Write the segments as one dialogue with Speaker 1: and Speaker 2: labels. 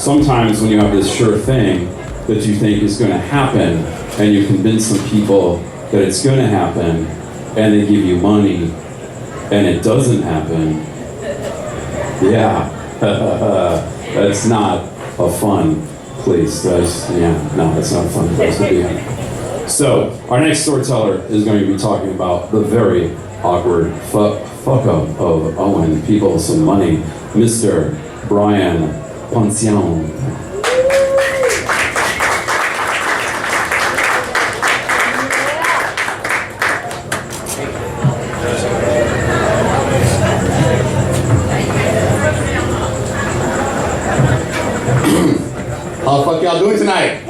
Speaker 1: sometimes when you have this sure thing that you think is going to happen, and you convince some people that it's going to happen, and they give you money, and it doesn't happen, yeah, that's not a fun place. That's not a fun place to be in. So, our next storyteller is going to be talking about the very awkward fuck up of owing people some money, Mr. Brayand Ponciano.
Speaker 2: How the fuck y'all doing tonight?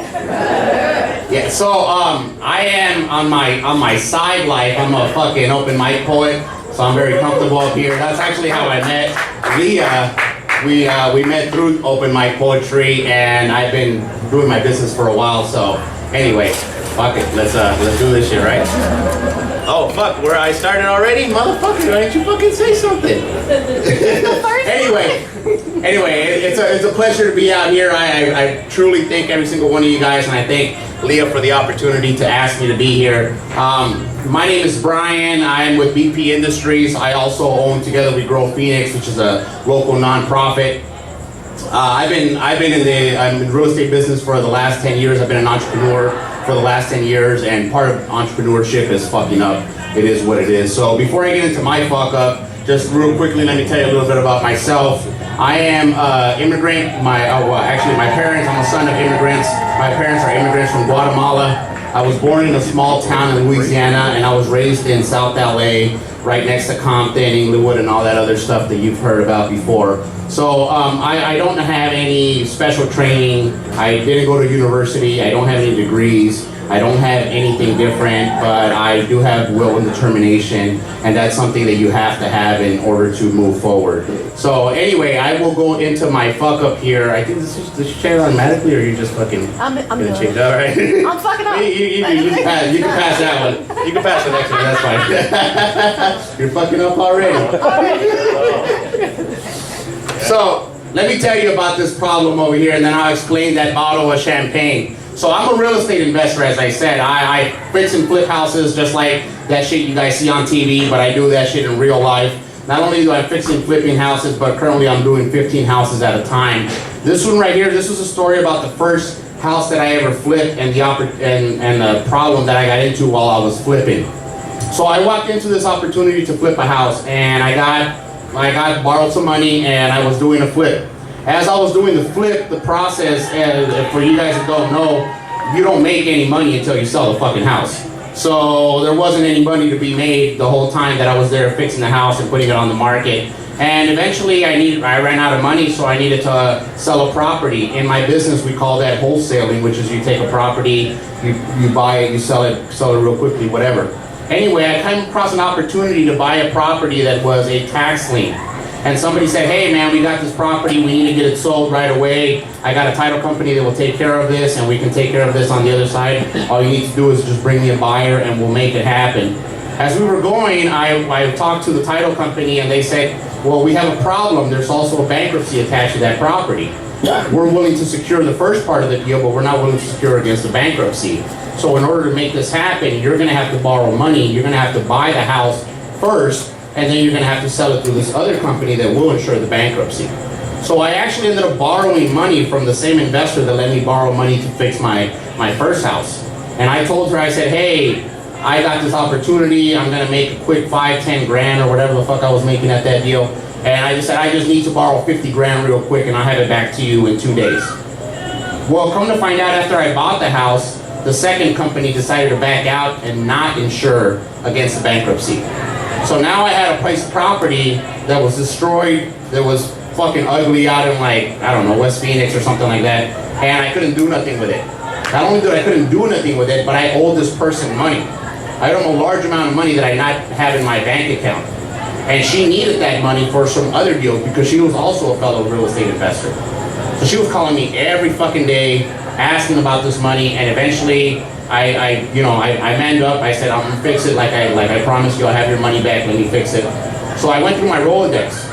Speaker 2: Yeah, so I am on my side life. I'm a fucking open mic poet, so I'm very comfortable up here. That's actually how I met Leah. We met through open mic poetry, and I've been doing my business for a while. So anyway, fuck it, let's do this shit, right? Oh fuck, where I started already, motherfucker? Why didn't you fucking say something? Anyway, it's a pleasure to be out here. I truly thank every single one of you guys, and I thank Leah for the opportunity to ask me to be here. My name is Brayand. I'm with BP Industries. I also own Together We Grow Phoenix, which is a local nonprofit. I've been in real estate business for the last 10 years. I've been an entrepreneur for the last 10 years, and part of entrepreneurship is fucking up. It is what it is. So before I get into my fuck up, just real quickly, let me tell you a little bit about myself. I am immigrant. My parents, I'm a son of immigrants. My parents are immigrants from Guatemala. I was born in a small town in Louisiana, and I was raised in South LA, right next to Compton, Inglewood, and all that other stuff that you've heard about before. So I don't have any special training. I didn't go to university. I don't have any degrees. I don't have anything different, but I do have will and determination, and that's something that you have to have in order to move forward. So anyway, I will go into my fuck up here. I think this is change automatically, or you just fucking
Speaker 3: I'm
Speaker 2: gonna change that, right?
Speaker 3: I'm fucking up.
Speaker 2: You can pass that one. You can pass the next one. That's fine. You're fucking up already. So let me tell you about this problem over here, and then I'll explain that bottle of champagne. So I'm a real estate investor, as I said. I fix and flip houses just like that shit you guys see on TV, but I do that shit in real life. Not only do I fix and flipping houses, but currently I'm doing 15 houses at a time. This one right here, this was a story about the first house that I ever flipped and the problem that I got into while I was flipping. So I walked into this opportunity to flip a house, and I got borrowed some money, and I was doing a flip. As I was doing the flip, the process, for you guys that don't know, you don't make any money until you sell the fucking house. So there wasn't any money to be made the whole time that I was there fixing the house and putting it on the market. And eventually I ran out of money, so I needed to sell a property. In my business, we call that wholesaling, which is you take a property, you buy it, you sell it real quickly, whatever. Anyway, I came across an opportunity to buy a property that was a tax lien. And somebody said, hey man, we got this property, we need to get it sold right away. I got a title company that will take care of this, and we can take care of this on the other side. All you need to do is just bring me a buyer and we'll make it happen. As we were going, I talked to the title company, and they said, well, we have a problem. There's also a bankruptcy attached to that property. We're willing to secure the first part of the deal, but we're not willing to secure against the bankruptcy. So in order to make this happen, you're gonna have to borrow money. You're gonna have to buy the house first, and then you're gonna have to sell it through this other company that will insure the bankruptcy. So I actually ended up borrowing money from the same investor that let me borrow money to fix my first house. And I told her, I said, hey, I got this opportunity, I'm gonna make a quick 5-10 grand or whatever the fuck I was making at that deal. And I just said, I just need to borrow 50 grand real quick, and I'll have it back to you in 2 days. Well, come to find out, after I bought the house, the second company decided to back out and not insure against the bankruptcy. So now I had a piece of property that was destroyed, that was fucking ugly out in, like, I don't know, West Phoenix or something like that, and I couldn't do nothing with it. Not only did I couldn't do anything with it, but I owed this person money. I owed a large amount of money that I not have in my bank account. And she needed that money for some other deals because she was also a fellow real estate investor. So she was calling me every fucking day, asking about this money, and eventually I manned up. I said, I'm gonna fix it like I promised you. I'll have your money back. Let me fix it. So I went through my Rolodex,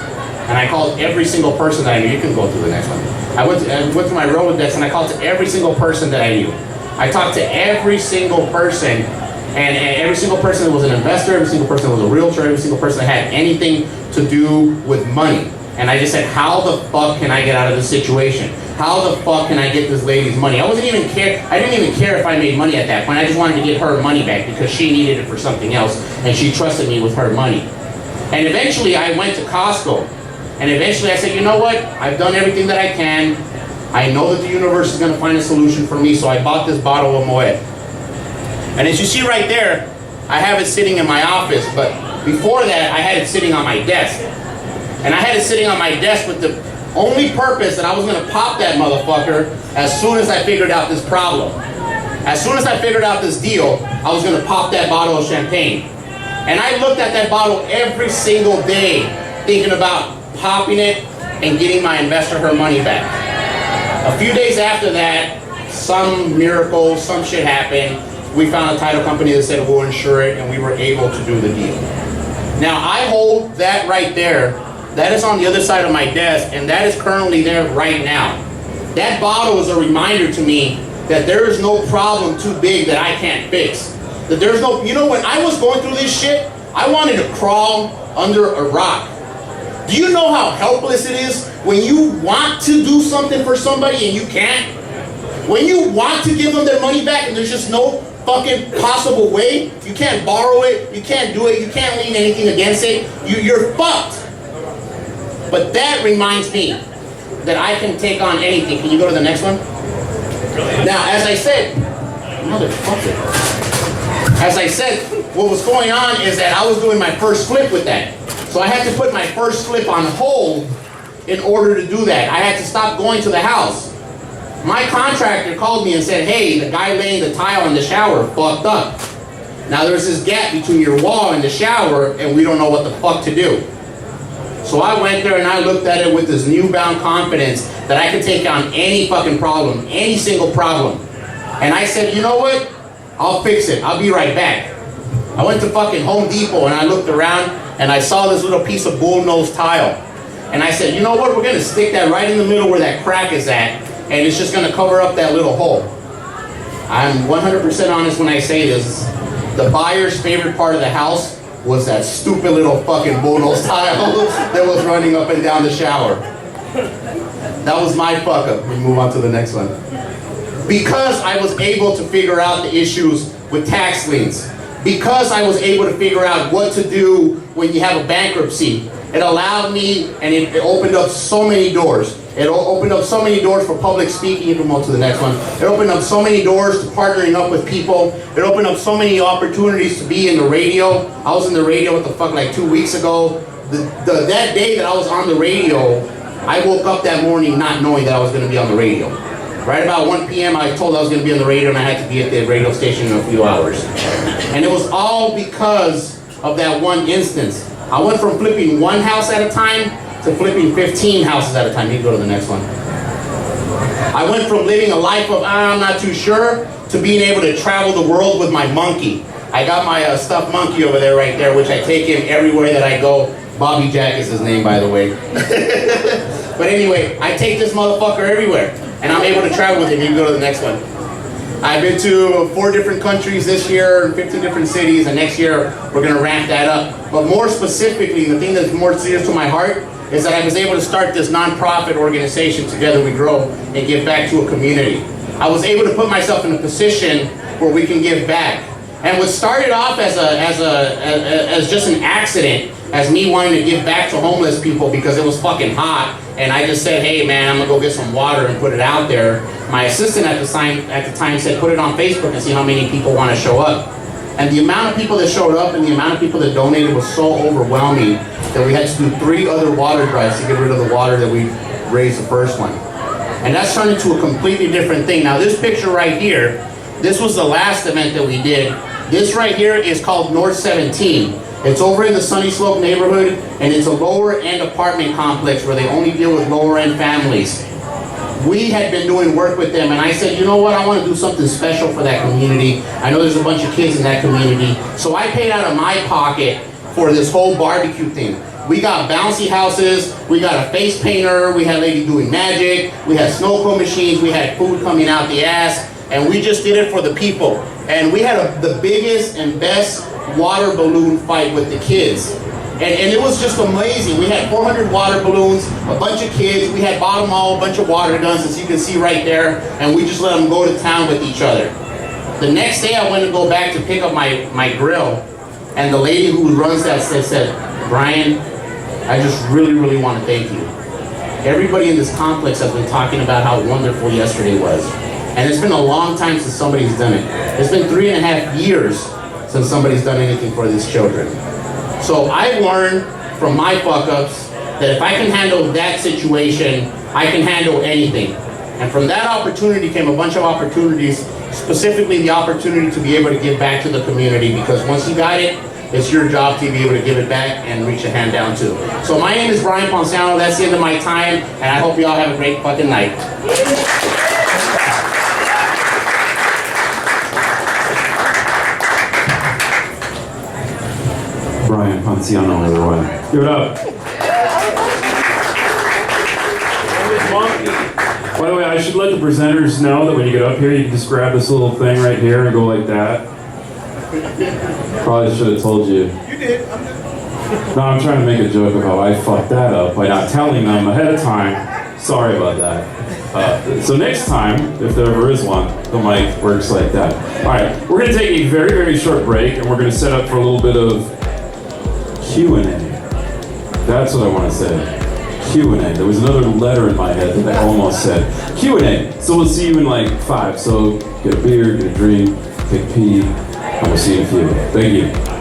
Speaker 2: And I called every single person that I knew. You can go through the next one. I went to my Rolodex and I called to every single person that I knew. I talked to every single person, and every single person that was an investor, every single person that was a realtor, every single person that had anything to do with money. And I just said, how the fuck can I get out of this situation? How the fuck can I get this lady's money? I didn't even care if I made money at that point. I just wanted to get her money back because she needed it for something else, and she trusted me with her money. And eventually I went to Costco, and eventually I said, you know what? I've done everything that I can. I know that the universe is gonna find a solution for me, so I bought this bottle of Moet. And as you see right there, I have it sitting in my office, but before that, I had it sitting on my desk. And I had it sitting on my desk with the only purpose that I was gonna pop that motherfucker as soon as I figured out this problem. As soon as I figured out this deal, I was gonna pop that bottle of champagne. And I looked at that bottle every single day, thinking about popping it and getting my investor her money back. A few days after that, some miracle, some shit happened. We found a title company that said we'll insure it, and we were able to do the deal. Now I hold that right there. That is on the other side of my desk, and that is currently there right now. That bottle is a reminder to me that there is no problem too big that I can't fix. That there's no, you know, when I was going through this shit, I wanted to crawl under a rock. Do you know how helpless it is when you want to do something for somebody and you can't? When you want to give them their money back and there's just no fucking possible way, you can't borrow it, you can't do it, you can't lean anything against it, you're fucked. But that reminds me that I can take on anything. Can you go to the next one? Now, as I said, motherfucker. As I said, what was going on is that I was doing my first flip with that. So I had to put my first flip on hold in order to do that. I had to stop going to the house. My contractor called me and said, hey, the guy laying the tile in the shower fucked up. Now there's this gap between your wall and the shower, and we don't know what the fuck to do. So I went there and I looked at it with this newfound confidence that I could take on any fucking problem, any single problem. And I said, you know what? I'll fix it. I'll be right back. I went to fucking Home Depot and I looked around and I saw this little piece of bullnose tile. And I said, you know what? We're gonna stick that right in the middle where that crack is at, and it's just gonna cover up that little hole. I'm 100% honest when I say this. The buyer's favorite part of the house was that stupid little fucking bullnose tile that was running up and down the shower. That was my fuck up. We move on to the next one. Because I was able to figure out the issues with tax liens, because I was able to figure out what to do when you have a bankruptcy, it allowed me, and it opened up so many doors. It opened up so many doors for public speaking. You can move to the next one. It opened up so many doors to partnering up with people. It opened up so many opportunities to be in the radio. I was in the radio, like 2 weeks ago. That day that I was on the radio, I woke up that morning not knowing that I was going to be on the radio. Right about 1 p.m. I told I was going to be on the radio, and I had to be at the radio station in a few hours. And it was all because of that one instance. I went from flipping one house at a time to flipping 15 houses at a time. You can go to the next one. I went from living a life of I'm not too sure to being able to travel the world with my monkey. I got my stuffed monkey over there right there, which I take him everywhere that I go. Bobby Jack is his name, by the way. But anyway, I take this motherfucker everywhere, and I'm able to travel with him. You can go to the next one. I've been to 4 different countries this year, 15 different cities, and next year we're going to ramp that up. But more specifically, the thing that's more serious to my heart is that I was able to start this nonprofit organization, Together We Grow, and give back to a community. I was able to put myself in a position where we can give back. And what started off as just an accident, as me wanting to give back to homeless people because it was fucking hot, and I just said, hey man, I'm gonna go get some water and put it out there. My assistant at the time said, put it on Facebook and see how many people want to show up. And the amount of people that showed up and the amount of people that donated was so overwhelming that we had to do 3 other water drives to get rid of the water that we raised the first one. And that's turned into a completely different thing. Now this picture right here, this was the last event that we did. This right here is called North 17. It's over in the Sunny Slope neighborhood, and it's a lower end apartment complex where they only deal with lower end families. We had been doing work with them, and I said, you know what, I want to do something special for that community. I know there's a bunch of kids in that community. So I paid out of my pocket for this whole barbecue thing. We got bouncy houses, we got a face painter, we had a lady doing magic, we had snow cone machines, we had food coming out the ass, and we just did it for the people. And we had the biggest and best water balloon fight with the kids. And it was just amazing. We had 400 water balloons, a bunch of kids, we had bought them all, a bunch of water guns, as you can see right there, and we just let them go to town with each other. The next day I went to go back to pick up my grill, and the lady who runs that said, Brian, I just really, really want to thank you. Everybody in this complex has been talking about how wonderful yesterday was. And it's been a long time since somebody's done it. It's been 3.5 years since somebody's done anything for these children. So I've learned from my fuck-ups that if I can handle that situation, I can handle anything. And from that opportunity came a bunch of opportunities, specifically the opportunity to be able to give back to the community, because once you got it, it's your job to be able to give it back and reach a hand down too. So my name is Brayand Ponciano, that's the end of my time, and I hope you all have a great fucking night.
Speaker 1: Brayand Ponciano, everyone. Give it up. By the way, I should let the presenters know that when you get up here, you can just grab this little thing right here and go like that. Probably should have told you.
Speaker 3: You did.
Speaker 1: No, I'm trying to make a joke of how I fucked that up by not telling them ahead of time. Sorry about that. So next time, if there ever is one, the mic works like that. All right, we're going to take a very, very short break, and we're going to set up for a little bit of Q&A. That's what I want to say. Q&A. There was another letter in my head that I almost said. Q&A. So we'll see you in like 5. So get a beer, get a drink, take a pee, and we'll see you in a few. Thank you.